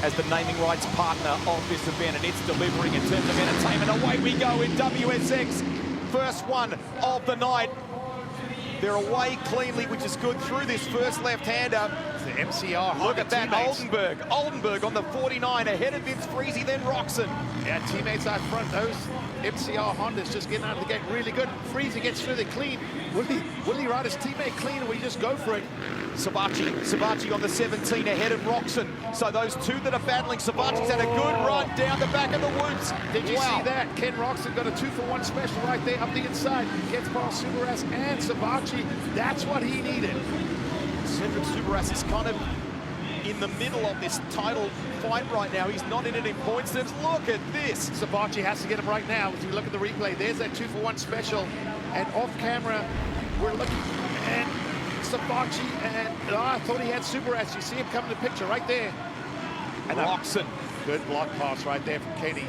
as the naming rights partner of this event, and it's delivering in terms of entertainment. Away we go in WSX, first one of the night. They're away cleanly, which is good through this first left-hander. The MCR. Look at that, Oldenburg on the 49, ahead of Vince Friese, then Roxon. Yeah, teammates out front. Those MCR Hondas just getting out of the gate really good. Friese gets through there clean. Will he ride his teammate clean, or will he just go for it? Savachi on the 17 ahead of Roxon. So those two that are battling, Savachi's had a good run down the back of the woods. Did you see that? Ken Roxon got a 2-for-1 special right there up the inside. Gets past Subaras and Savachi. That's what he needed. Cedric Subaras is kind of in the middle of this title fight right now. He's not in it in points terms. Look at this. Savachi has to get him right now. As we look at the replay, there's that 2-for-1 special. And off camera, we're looking at Savachi, and I thought he had Subaras. You see him come in the picture right there. And Roxon. Good block pass right there from Kenny.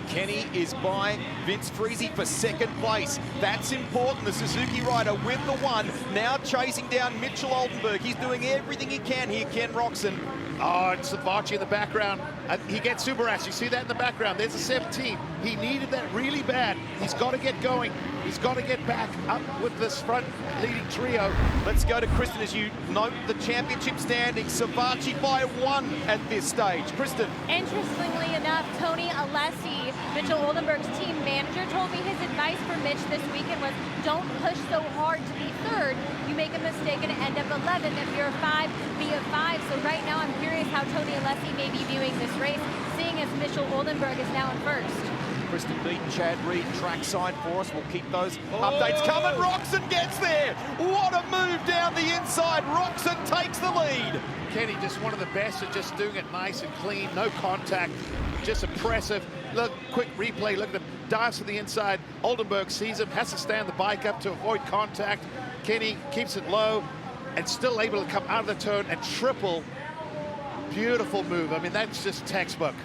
Kenny is by Vince Friese for second place. That's important. The Suzuki rider with the one, now chasing down Mitchell Oldenburg. He's doing everything he can here, Ken Roxon. Oh, and Savachi in the background. He gets Subaras. You see that in the background. There's a 17. He needed that really bad. He's got to get going. He's got to get back up with this front leading trio. Let's go to Kristen as you note the championship standings. Savachi by 1 at this stage. Kristen. Interestingly enough, Tony Alessi, Mitchell Oldenburg's team manager, told me his advice for Mitch this weekend was don't push so hard to be third. You make a mistake and end up 11th. If you're a 5, be a 5. So right now I'm curious how Tony Alessi may be viewing this race, seeing as Mitchell Oldenburg is now in first. Kristen Beaton, Chad Reed, trackside for us. We'll keep those updates coming. Roxon gets there. What a move down the inside. Roxon takes the lead. Kenny, just one of the best at just doing it nice and clean, no contact, just impressive. Look, quick replay, look at him, dives to the inside. Oldenburg sees him, has to stand the bike up to avoid contact. Kenny keeps it low and still able to come out of the turn and triple. Beautiful move. I mean, that's just textbook.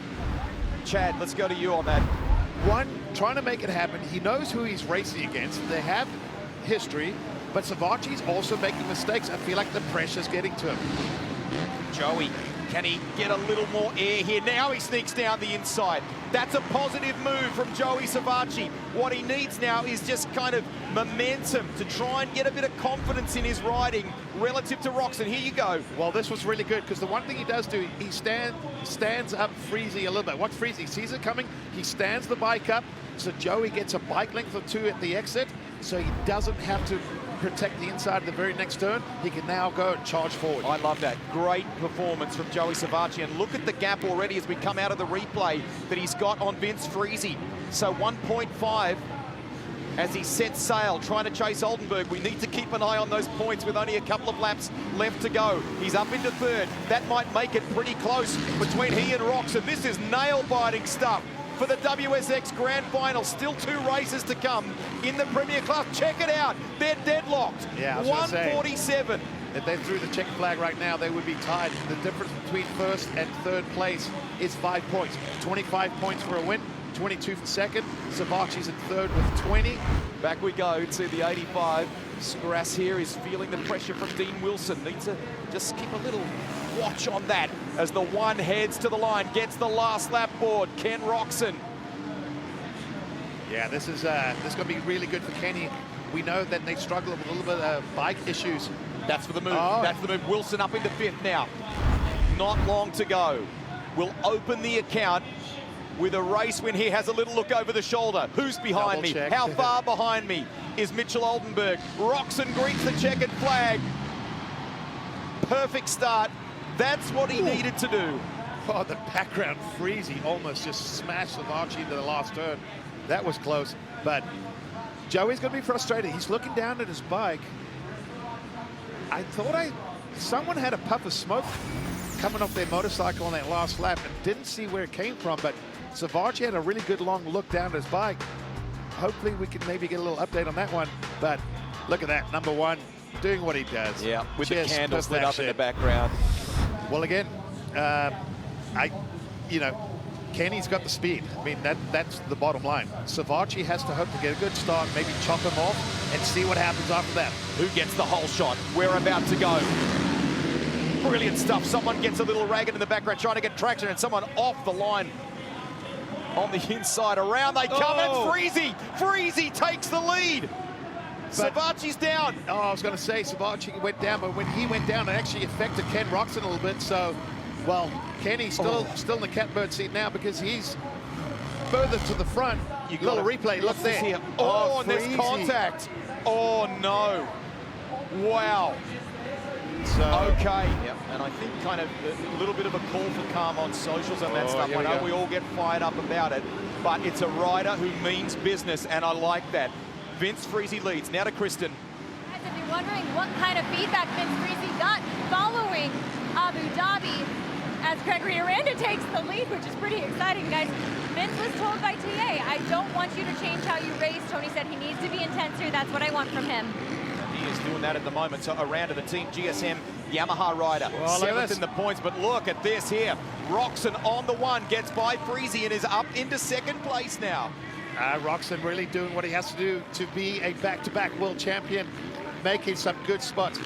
Chad, let's go to you on that. One, trying to make it happen. He knows who he's racing against. They have history, but Savachi's also making mistakes. I feel like the pressure's getting to him. Joey, can he get a little more air here? Now he sneaks down the inside. That's a positive move from Joey Savachi. What he needs now is just kind of momentum to try and get a bit of confidence in his riding relative to Roxon. Here you go. Well, this was really good because the one thing he does do, he stands up Friese a little bit. Watch Friese, he sees it coming, he stands the bike up, so Joey gets a bike length or 2 at the exit, so he doesn't have to protect the inside of the very next turn. He can now go and charge forward. I love that. Great performance from Joey Savachi. And look at the gap already as we come out of the replay that he's got on Vince Friese. So 1.5 as he sets sail, trying to chase Oldenburg. We need to keep an eye on those points with only a couple of laps left to go. He's up into third. That might make it pretty close between he and Roxon. This is nail-biting stuff for the WSX Grand Final. Still 2 races to come in the Premier Class. Check it out. They're deadlocked. Yeah, 147. If they threw the checkered flag right now, they would be tied. The difference between first and third place is 5 points. 25 points for a win, 22 for second. Savachi's in third with 20. Back we go to the 85. Subaras here is feeling the pressure from Dean Wilson. Needs to just keep a little watch on that as the one heads to the line, gets the last lap board. Ken Roxon. Yeah, this is going to be really good for Kenny. We know that they struggle with a little bit of bike issues. That's for the move. Oh. That's the move. Wilson up into 5th now. Not long to go. We'll open the account with a race when he has a little look over the shoulder. Who's behind me? How far behind me is Mitchell Oldenburg? Roxon greets the checkered flag. Perfect start. That's what he needed to do. Oh, the background Friese almost just smashed Savachi into the last turn. That was close, but Joey's going to be frustrated. He's looking down at his bike. I thought someone had a puff of smoke coming off their motorcycle on that last lap and didn't see where it came from, but Savachi had a really good long look down at his bike. Hopefully we can maybe get a little update on that one, but look at that, number 1, doing what he does. Yeah, with the candles lit up in the background. Well, again, Kenny's got the speed. I mean, that's the bottom line. Savachi has to hope to get a good start, maybe chop him off and see what happens after that. Who gets the whole shot? We're about to go. Brilliant stuff. Someone gets a little ragged in the background trying to get traction, and someone off the line on the inside. Around they come, and it's Freezy takes the lead. Savachi's down. Oh, I was going to say Savachi went down, but when he went down, it actually affected Ken Roxon a little bit. So, well, Kenny's still in the catbird seat now because he's further to the front. You got a replay. Look there. Here. Oh, and there's contact. Oh no! Wow. So, okay. Yep. And I think kind of a little bit of a call for calm on socials and that stuff. I know we all get fired up about it, but it's a rider who means business, and I like that. Vince Freezy leads. Now to Kristen. Guys, if you're wondering what kind of feedback Vince Freezy got following Abu Dhabi, as Gregory Aranda takes the lead, which is pretty exciting, guys. Vince was told by TA, I don't want you to change how you race. Tony said he needs to be intenser. That's what I want from him. He is doing that at the moment. So Aranda, the Team GSM Yamaha rider, well, 7th in the points. But look at this here. Roxon on the one, gets by Freezy and is up into 2nd place now. Roxon really doing what he has to do to be a back-to-back world champion, making some good spots.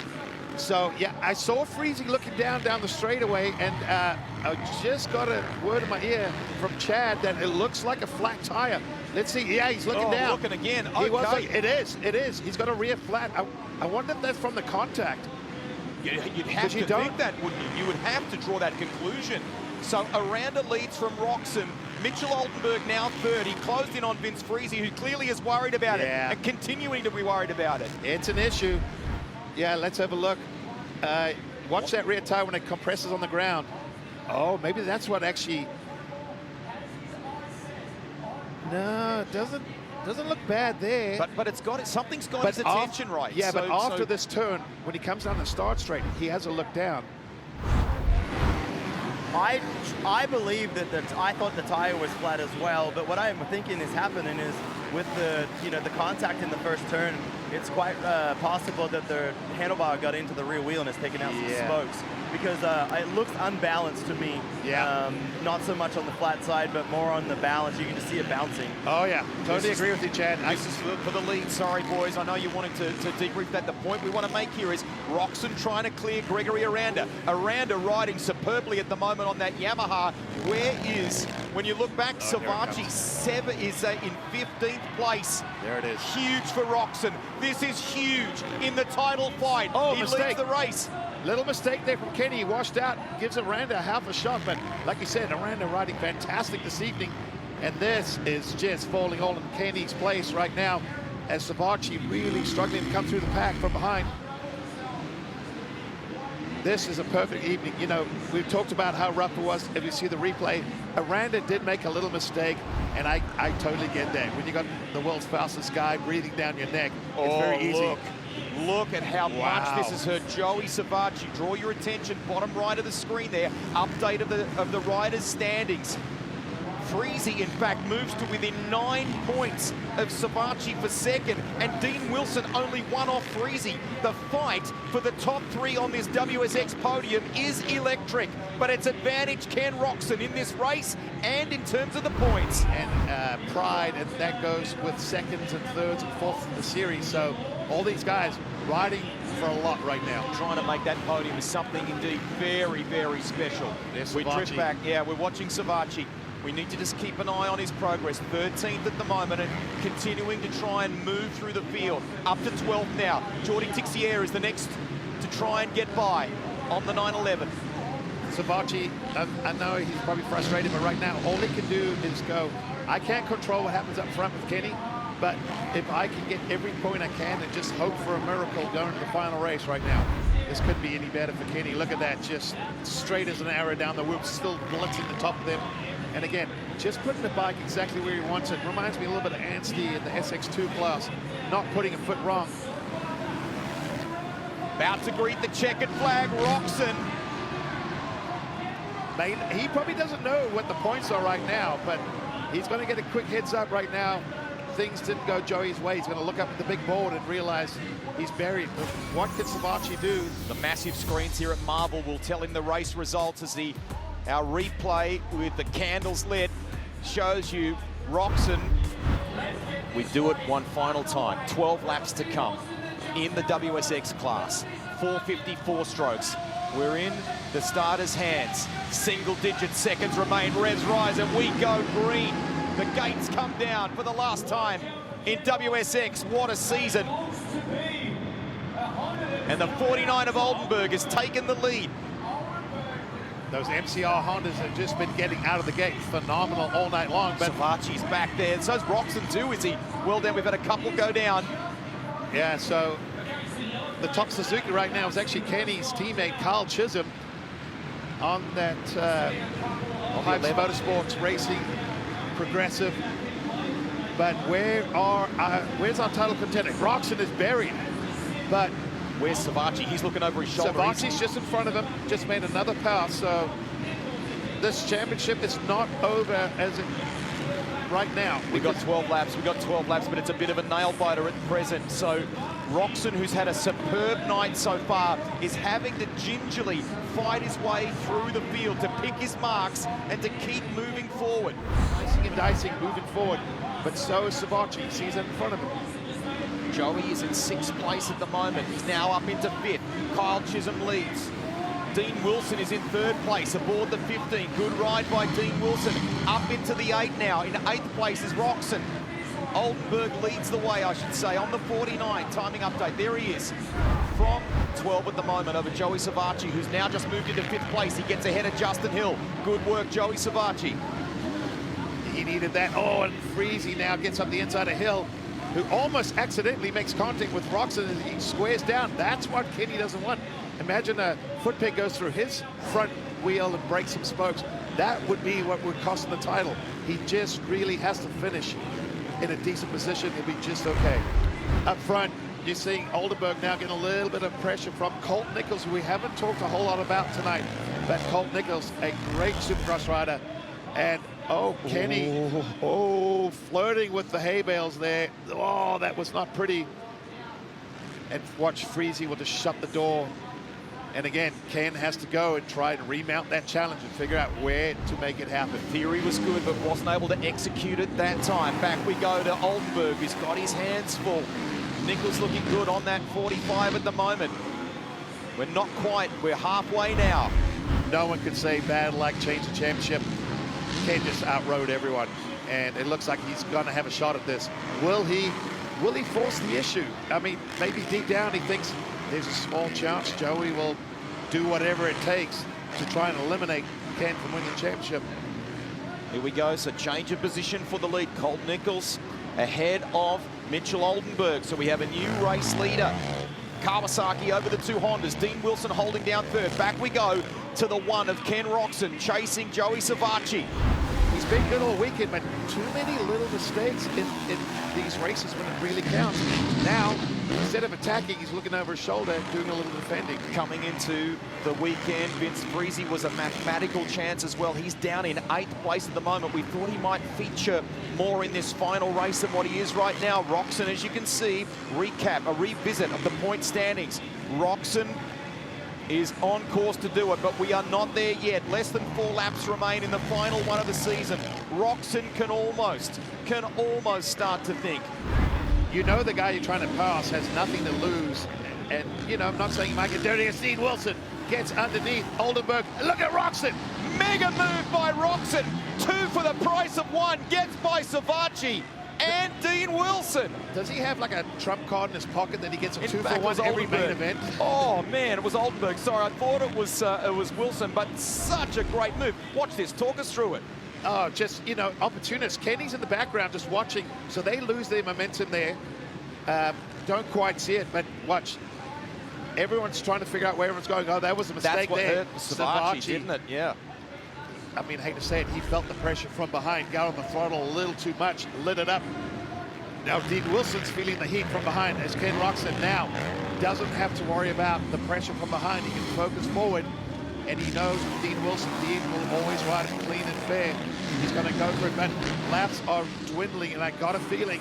So, yeah, I saw Freezy looking down the straightaway, and I just got a word in my ear from Chad that it looks like a flat tire. Let's see. Yeah, he's looking down. Looking again. He was like, it is. He's got a rear flat. I wonder if that's from the contact. You'd have to think that, wouldn't you? You would have to draw that conclusion. So Aranda leads from Roxon. Mitchell Oldenburg now 3rd. He closed in on Vince Freezy, who clearly is worried about it and continuing to be worried about it. It's an issue. Yeah, let's have a look. Watch that rear tire when it compresses on the ground. Oh, maybe that's what actually... No, it doesn't look bad there. But it's got it. Something's got his attention right. Yeah, but after this turn, when he comes down the start straight, he has a look down. I believe that I thought the tire was flat as well, but what I'm thinking is happening is with the the contact in the first turn, it's quite possible that the handlebar got into the rear wheel and has taken out some spokes, because it looks unbalanced to me. Not so much on the flat side, but more on the balance. You can just see it bouncing. Oh yeah, totally agree with you, Chad. This is for the lead. Sorry, boys. I know you wanted to debrief that. The point we want to make here is Roxon trying to clear Gregory Aranda. Aranda riding superbly at the moment on that Yamaha. Where is, when you look back, Savachi is in 15th place. There it is. Huge for Roxon. This is huge in the title fight. He leads the race. Little mistake there from Kenny. He washed out, gives Aranda half a shot, but like you said, Aranda riding fantastic this evening, and this is just falling all in Kenny's place right now, as Savachi really struggling to come through the pack from behind. This is a perfect evening. You know, we've talked about how rough it was. If you see the replay, Aranda did make a little mistake, and I totally get that. When you got the world's fastest guy breathing down your neck, it's very easy. Look at how much this has hurt Joey Savachi. Draw your attention, bottom right of the screen there. Update of the riders' standings. Freezy, in fact, moves to within 9 points of Savachi for 2nd, and Dean Wilson only 1 off Freezy. The fight for the top 3 on this WSX podium is electric, but it's advantage Ken Roxon in this race and in terms of the points. And pride, and that goes with 2nds and 3rds and 4ths in the series. So all these guys riding for a lot right now. Trying to make that podium is something indeed very, very special. We drift back. Yeah, we're watching Savachi. We need to just keep an eye on his progress. 13th at the moment, and continuing to try and move through the field. Up to 12th now. Jordi Tixier is the next to try and get by on the 911. Savachi, I know he's probably frustrated, but right now all he can do is go, I can't control what happens up front with Kenny, but if I can get every point I can and just hope for a miracle going to the final race right now, this couldn't be any better for Kenny. Look at that, just straight as an arrow down the whoop, still blitzing the top of them. And again, just putting the bike exactly where he wants it. Reminds me a little bit of Anstey in the SX2 class, not putting a foot wrong. About to greet the checkered flag, Roxon. He probably doesn't know what the points are right now, but he's going to get a quick heads up right now. Things didn't go Joey's way. He's going to look up at the big board and realize he's buried. But what can Savachi do? The massive screens here at Marvel will tell him the race results as our replay with the candles lit shows you Roxon. We do it one final time. 12 laps to come in the WSX class. 454 strokes. We're in the starter's hands. Single-digit seconds remain. Revs rise and we go green. The gates come down for the last time in WSX. What a season. And the 49 of Oldenburg has taken the lead. Those MCR Hondas have just been getting out of the gate phenomenal all night long. But Savachi's back there. So's Roxon too, is he? Well done. We've had a couple go down. yeah, so the top Suzuki right now is actually Kenny's teammate Carl Chisholm on that Hype Motorsports Racing Progressive. But where's our title contender? Roxon is buried, but Where's Savachi? He's looking over his shoulder. Savachi's just in front of him, just made another pass. So this championship is not over as it right now. We've got 12 laps. We've got 12 laps, but it's a bit of a nail biter at present. So Roxon, who's had a superb night so far, is having to gingerly fight his way through the field to pick his marks and to keep moving forward. Dicing and dicing, moving forward. But so is Savachi. He sees it in front of him. Joey is in 6th place at the moment. He's now up into 5th. Kyle Chisholm leads. Dean Wilson is in 3rd place aboard the 15. Good ride by Dean Wilson. Up into the 8 now. In 8th place is Roxon. Oldenburg leads the way, I should say, on the 49. Timing update. There he is. From 12 at the moment over Joey Savachi, who's now just moved into 5th place. He gets ahead of Justin Hill. Good work, Joey Savachi. He needed that. Oh, and Freezy now gets up the inside of Hill, who almost accidentally makes contact with Roxon as he squares down. That's what Kenny doesn't want. Imagine a foot peg goes through his front wheel and breaks some spokes. That would be what would cost him the title. He just really has to finish in a decent position. He'll be just okay. Up front, you're seeing Oldenburg now getting a little bit of pressure from Colt Nichols, who we haven't talked a whole lot about tonight. But Colt Nichols, a great supercross rider. And oh, Kenny, flirting with the hay bales there. Oh, that was not pretty. And watch Freezy will just shut the door. And again, Ken has to go and try to remount that challenge and figure out where to make it happen. Theory was good, but wasn't able to execute it that time. Back we go to Oldenburg, who's got his hands full. Nichols looking good on that 45 at the moment. We're not quite, we're halfway now. No one could say bad luck, change the championship. Ken just outrode everyone, and it looks like he's going to have a shot at this. Will he force the issue? I mean, maybe deep down he thinks there's a small chance Joey will do whatever it takes to try and eliminate Ken from winning the championship. Here we go, so change of position for the lead. Colt Nichols ahead of Mitchell Oldenburg. So we have a new race leader. Kawasaki over the 2 Hondas. Dean Wilson holding down 3rd. Back we go to the 1 of Ken Roxon, chasing Joey Savachi. He's been good all weekend, but too many little mistakes in these races when it really counts. Now, instead of attacking, he's looking over his shoulder, doing a little defending. Coming into the weekend, Vince Freezy was a mathematical chance as well. He's down in 8th place at the moment. We thought he might feature more in this final race than what he is right now. Roxon, as you can see, a revisit of the point standings. Roxon is on course to do it, but we are not there yet. Less than 4 laps remain in the final one of the season. Roxon can almost start to think. You know the guy you're trying to pass has nothing to lose. And, you know, I'm not saying he might get dirty. Dean Wilson gets underneath Oldenburg. Look at Roxon. Mega move by Roxon. 2 for the price of 1. Gets by Savachi and Dean Wilson. Does he have like a trump card in his pocket that he gets a In 2 fact, for 1 every main event? Oh man, it was Oldenburg. Sorry, I thought it was Wilson, but such a great move. Watch this, talk us through it. Oh, just, you know, opportunists. Kenny's in the background just watching, so they lose their momentum there. Don't quite see it, but watch. Everyone's trying to figure out where everyone's going. Oh, that was a mistake there. That's what hurt Savachi, didn't it? Yeah. I mean, I hate to say it, he felt the pressure from behind, got on the throttle a little too much, lit it up. Now Dean Wilson's feeling the heat from behind as Ken Roxon now doesn't have to worry about the pressure from behind. He can focus forward, and he knows Dean will always ride it clean and fair. He's going to go for it, but laps are dwindling, and I got a feeling.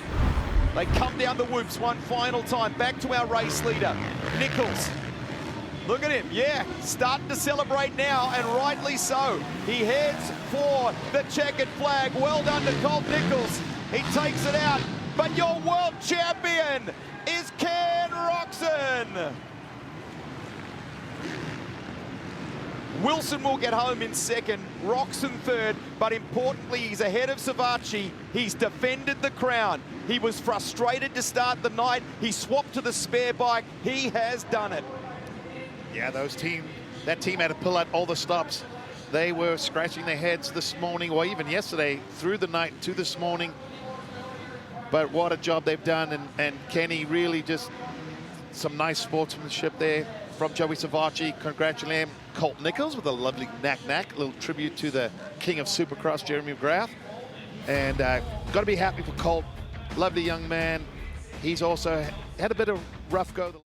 They come down the whoops one final time. Back to our race leader, Nichols. Look at him, yeah, starting to celebrate now, and rightly so. He heads for the checkered flag. Well done to Colt Nichols. He takes it out, but your world champion is Ken Roxon. Wilson will get home in second, Roxon third, but importantly, he's ahead of Savachi. He's defended the crown. He was frustrated to start the night. He swapped to the spare bike. He has done it. Yeah, that team had to pull out all the stops. They were scratching their heads this morning, or even yesterday, through the night to this morning. But what a job they've done, and Kenny really just some nice sportsmanship there from Joey Savachi. Congratulate him. Colt Nichols with a lovely knack, a little tribute to the king of Supercross, Jeremy McGrath. And got to be happy for Colt. Lovely young man. He's also had a bit of rough go.